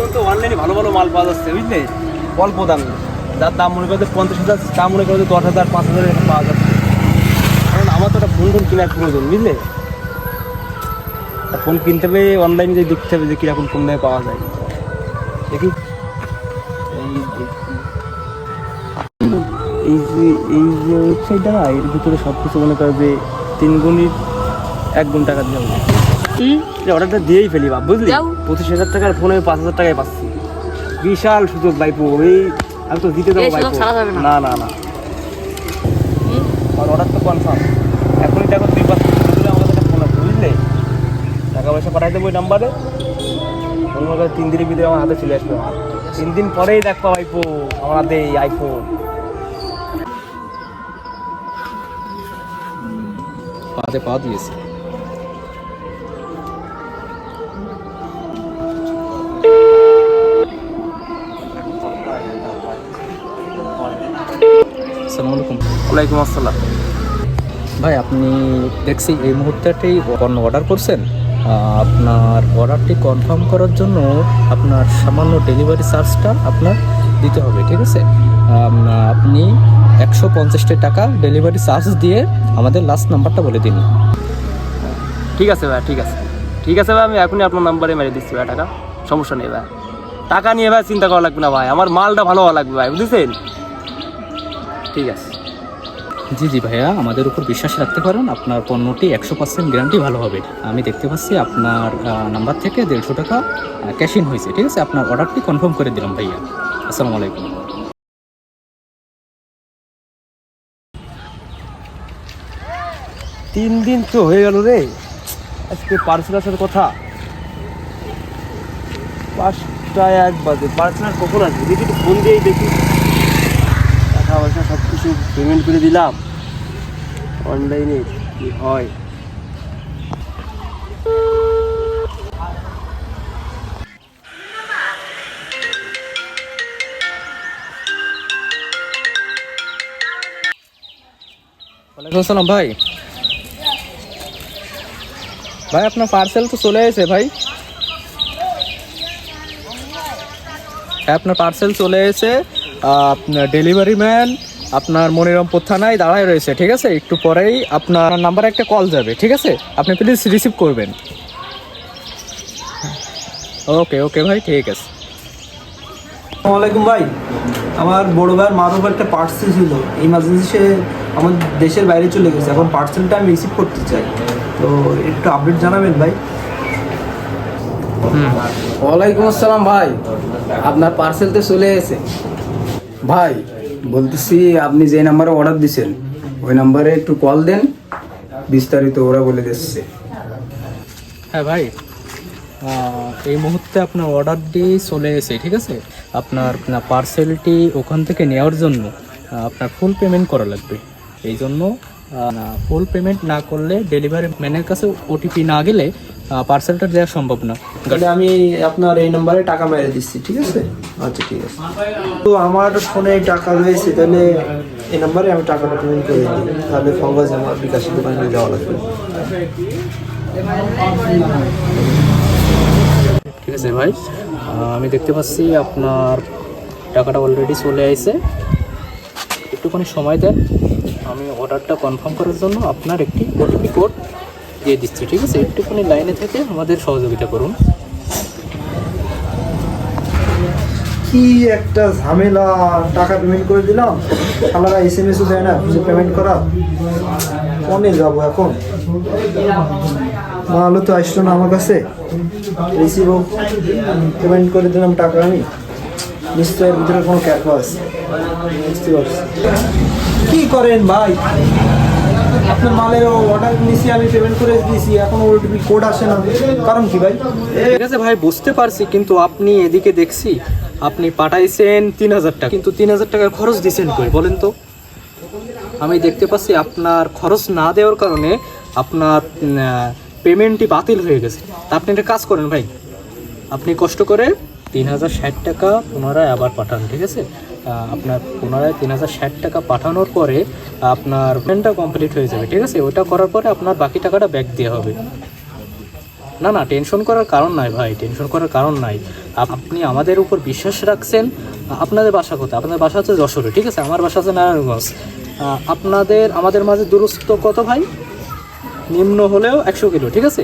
এখন তো অনলাইনে ভালো ভালো মাল পাওয়া যাচ্ছে বুঝলে, অল্প দামে। যার দাম মনে করতে 50,000, দাম মনে করতে 10,000 5,000 এটা পাওয়া যাচ্ছে। কারণ আমার তো একটা ফোন কেনার প্রয়োজন বুঝলে, ফোন কিনতে হবে অনলাইনে যে দেখতে হবে যে কীরকম ফোন নিয়ে পাওয়া যায়। দেখি এই যে ওয়েবসাইটটা না, এর ভিতরে সব কিছু মনে করে যে 3 গুণের 1 গুণ টাকা দিয়ে হবে। অর্ডারটা দিয়েই ফেলি বাপ বুঝলি, 25,000 টাকার ফোনে 5,000 টাকায় পাচ্ছি। বিশাল সুযোগ ভাইপো, এই আমি তো দিতে দেবো ভাইপো। না না না, আর অর্ডার তো কনফার্ম। এখনই দেখো 2-5 দিলে আমাদের একটা ফোন আছে বুঝলে, টাকা পয়সা পাঠাই দেবো ওই নাম্বারে। অন্য 3 দিনের ভিতরে আমার হাতে চলে আসবে। 3 দিন পরেই দেখবো ভাইপো আমার হাতে এই আইফোন। পাতে পা দিয়েছে। আসসালামু আলাইকুম। ওয়ালাইকুম আসসালাম। ভাই আপনি দেখছি এই মুহূর্তেতেই পণ্য অর্ডার করছেন। আপনার অর্ডারটি কনফার্ম করার জন্য আপনার সামান্য ডেলিভারি চার্জটা আপনার দিতে হবে, ঠিক আছে? আপনি 150 টাকা ডেলিভারি চার্জ দিয়ে আমাদের লাস্ট নাম্বারটা বলে দিন। ঠিক আছে ভাই, ঠিক আছে ঠিক আছে ভাই, আমি এখনই আপনার নাম্বারে মেরে দিচ্ছি ভাই টাকা। সমস্যা নেই ভাই, টাকা নিয়ে ভাই চিন্তা করা লাগবে না ভাই, আমার মালটা ভালো হওয়া লাগবে ভাই বুঝেছেন। ঠিক আছে। জি জি ভাইয়া, আমাদের উপর বিশ্বাস রাখতে পারেন, আপনার পণ্যটি 100% গ্যারান্টি ভালো হবে। আমি দেখতে পাচ্ছি আপনার নাম্বার থেকে 150 টাকা ক্যাশ ইন হয়েছে, ঠিক আছে? আপনার অর্ডারটি কনফার্ম করে দিলাম ভাইয়া। আসসালামু আলাইকুম। 3 দিন তো হয়ে গেল রে, আজকে পার্সেল আসার কথা 5টায় 1 বাজে। পার্সেল আর কখন আসবে দেখি, একটু ফোন দিয়েই দেখি। টাকা পয়সা সব কিছু পেমেন্ট করে দিলাম অনলাইনে, কি হয়। ওয়ালাইকুম আসসালাম ভাই। ভাই আপনার পার্সেল তো চলে এসেছে ভাই। হ্যাঁ আপনার পার্সেল চলে এসেছে। আপনার ডেলিভারি ম্যান আপনার মনিরামপুর থানায় দাঁড়ায় রয়েছে, ঠিক আছে? একটু পরেই আপনার নাম্বারে একটা কল যাবে, ঠিক আছে? আপনি প্লিজ রিসিভ করবেন। ওকে ওকে ভাই, ঠিক আছে। আসসালামাইকুম ভাই, আমার বড় ভাইয়ের মাধব একটা পার্সেল ছিল, ইমার্জেন্সি সে আমার দেশের বাইরে চলে গেছে। এখন পার্সেলটা আমি রিসিভ করতে চাই, তো একটু আপডেট জানাবেন ভাই। ওয়ালাইকুম আসসালাম ভাই, আপনার পার্সেল তো চলে এসেছে। ভাই বলতেছি, আপনি যে নাম্বারে অর্ডার দিয়েছেন ওই নাম্বারে একটু কল দেন, বিস্তারিত ওরা বলে দিচ্ছে। হ্যাঁ ভাই, এই মুহূর্তে আপনার অর্ডারটি চলে এসেছে, ঠিক আছে? আপনার পার্সেলটি ওখান থেকে নেওয়ার জন্য আপনার ফুল পেমেন্ট করা লাগবে। এই জন্য ফুল পেমেন্ট না করলে ডেলিভারি ম্যানের কাছে ওটিপি না গেলে পার্সেলটা দেওয়া সম্ভব না। তাহলে আমি আপনার এই নাম্বারে টাকা মেরে দিচ্ছি, ঠিক আছে? আচ্ছা ঠিক আছে। তো আমার ফোনে টাকা রয়েছে, তাহলে এই নাম্বারে আমি টাকাটা পেমেন্ট করে দিই, তাহলে ফঙ্গাস আমার বিকাশের দোকানে যাওয়া লাগবে। ঠিক আছে ভাই, আমি দেখতে পাচ্ছি আপনার টাকাটা অলরেডি চলে আসছে। একটুখানি সময় দেন, আমি অর্ডারটা কনফার্ম করার জন্য আপনার একটি ওটিপি কোড দিয়ে দিচ্ছি, ঠিক আছে? একটুখানি লাইনে থেকে আমাদের সহযোগিতা করুন। কি একটা ঝামেলা, টাকা পেমেন্ট করে দিলাম, শালারা SMS-ও দেয় না যে পেমেন্ট করা। ফোনে যাবো এখন, মালও তো আসলো না আমার কাছে, রিসিভও পেমেন্ট করে দিলাম টাকা আমি, নিশ্চয়ের ভিতরে কোনো ক্যাপ আছে, বুঝতে পারছি। কী করেন ভাই, আপনার মালের অর্ডার নিয়েছি, আমি পেমেন্ট করে দিয়েছি, এখন ওটিপি কোড আসে না, কারণ কি ভাই? ঠিক আছে ভাই, বুঝতে পারছি, কিন্তু আপনি এদিকে দেখছি আপনি পাঠাইছেন 3,000 টাকা, কিন্তু 3,000 টাকার খরচ দিয়েছেন কই বলেন তো? আমি দেখতে পাচ্ছি আপনার খরচ না দেওয়ার কারণে আপনার পেমেন্টটি বাতিল হয়ে গেছে। তা আপনি একটা কাজ করেন ভাই, আপনি কষ্ট করে 3,060 টাকা পুনরায় আবার পাঠান, ঠিক আছে? আপনার পুনরায় 3,060 টাকা পাঠানোর পরে আপনার পেমেন্টটা কমপ্লিট হয়ে যাবে, ঠিক আছে? ওইটা করার পরে আপনার বাকি টাকাটা ব্যাক দেওয়া হবে। না না, টেনশন করার কারণ নাই ভাই, টেনশন করার কারণ নাই। আপনি আমাদের উপর বিশ্বাস রাখছেন। আপনাদের বাসা কোথায়? আপনাদের বাসা হচ্ছে যশোরে, ঠিক আছে? আমার বাসা হচ্ছে নারায়ণগঞ্জ। আমাদের মাঝে দূরত্ব কত ভাই? নিম্ন হলেও 100 কিলো, ঠিক আছে?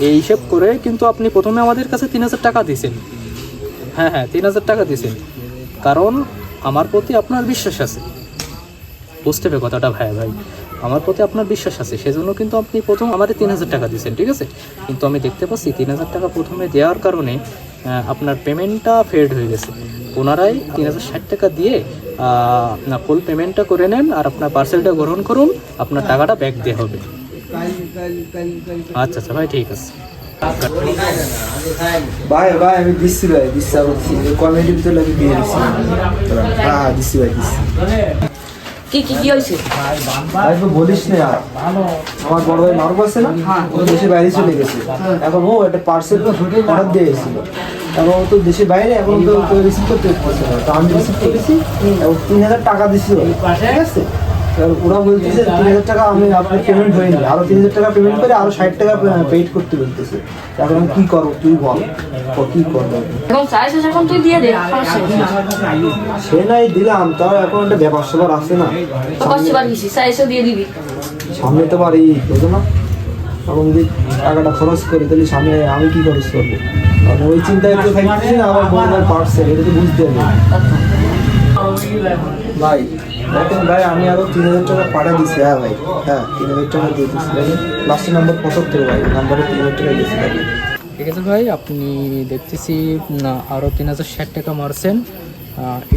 এই হিসেব করে কিন্তু আপনি প্রথমে আমাদের কাছে 3000 টাকা দিয়েছেন। হ্যাঁ, 3000 টাকা দিয়েছেন, কারণ আমার প্রতি আপনার বিশ্বাস আছে। বুঝতে হবে কথাটা ভাই, আমার প্রতি আপনার বিশ্বাস আছে, সেজন্য কিন্তু আপনি প্রথম আমাদের 3000 টাকা দিয়েছেন, ঠিক আছে? কিন্তু আমি দেখতে পাচ্ছি 3000 টাকা প্রথমে দেওয়ার কারণে আপনার পেমেন্টটা ফেড হয়ে গেছে। পুনরায় 3060 টাকা দিয়ে আপনার ফুল পেমেন্টটা করে নেন, আর আপনার পার্সেলটা গ্রহণ করুন, আপনার টাকাটা ব্যাক দেওয়া হবে। আচ্ছা ভাই, ঠিক আছে। ভাই আমি দিচ্ছি কমেডির ভিতরে লাগে দিয়ে দিচ্ছি। হ্যাঁ দিচ্ছি ভাই, দিচ্ছি। কি হয়েছে? ভাই তো বলিস না আর, আমার বড় ভাই মারব আছে না, ও দেশের বাইরে চলে গেছে। এখন ও একটা পার্সেল অর্ডার দিয়ে গেছিল, এখন ও তো দেশের বাইরে, এখন তো রিসিভ করতে পারছে না। তো আমি রিসিভ করেছি, এবং 3000 টাকা দিছিল, ঠিক আছে? এবার ওরা বলতেছে 3000 টাকা আমি আপনার পেমেন্ট হয়নি, আরো 3000 টাকা পেমেন্ট করে আরো 60 টাকা পেইড করতে বলতেছে। এখন আমি কি করবো তুই বল, কি করবো? এখন চাইছিস, এখন তুই দিয়ে দে, সমস্যা নেই। সে নাই দিলাম, তাও এখন একটা ব্যাপার স্যাপার আছে না, কষ্টবার গেছি, চাইছে দিয়ে দিবি। সামনে তো পারি বুঝো না, এখন যদি টাকাটা খরচ করি তাহলে সামনে আমি কি খরচ করবো? কারণ ওই চিন্তায় তো থাকতেছি না, আমার বন্ধুর পার্সেল, এটা তো বুঝতে হবে ভাই। দেখেন ভাই, আমি আরো 3000 টাকা পাঠিয়ে দিচ্ছি। হ্যাঁ ভাই, হ্যাঁ 3000 টাকা দিয়ে দিচ্ছি ভাই। লাস্টের নাম্বার 75 ভাই, নাম্বারে 3000 টাকা দিচ্ছি ভাই। ঠিক আছে ভাই, আপনি দেখতেছি আরও 3060 টাকা মারছেন।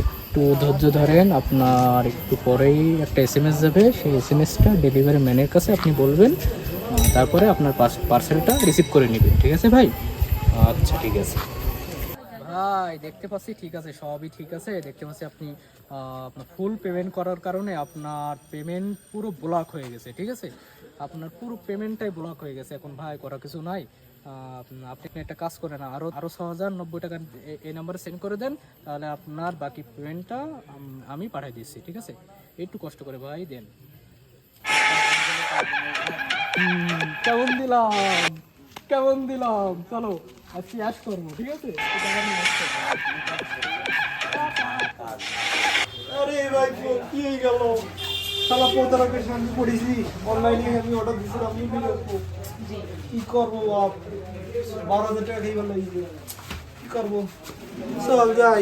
একটু ধৈর্য ধরেন, আপনার একটু পরেই একটা SMS যাবে, সেই SMSটা ডেলিভারি ম্যানের কাছে আপনি বলবেন, তারপরে আপনার পার্সেলটা রিসিভ করে নেবেন, ঠিক আছে ভাই? আচ্ছা ঠিক আছে ভাই, দেখতে পাচ্ছি ঠিক আছে, সবই ঠিক আছে। দেখতে পাচ্ছি আপনি আপনার ফুল পেমেন্ট করার কারণে আপনার পেমেন্ট পুরো ব্লক হয়ে গেছে, ঠিক আছে? আপনার পুরো পেমেন্টটাই ব্লক হয়ে গেছে। এখন ভাই করার কিছু নাই, আপনি একটা কাজ করেন, আরও 6090 টাকা এই নাম্বারে সেন্ড করে দেন, তাহলে আপনার বাকি পেমেন্টটা আমি পাঠিয়ে দিচ্ছি, ঠিক আছে? একটু কষ্ট করে ভাই দেন। কেমন দিলাম চলো আজকে অ্যাশ করবো, ঠিক আছে? আরে ভাই কি হয়ে গেল? শালা প্রতারকের সঙ্গে পড়েছি, অনলাইনে আমি অর্ডার দিয়েছিলাম, কি করবো বাপ? 12,000 টাকা খেয়ে গেল, কি করবো? চল যাই।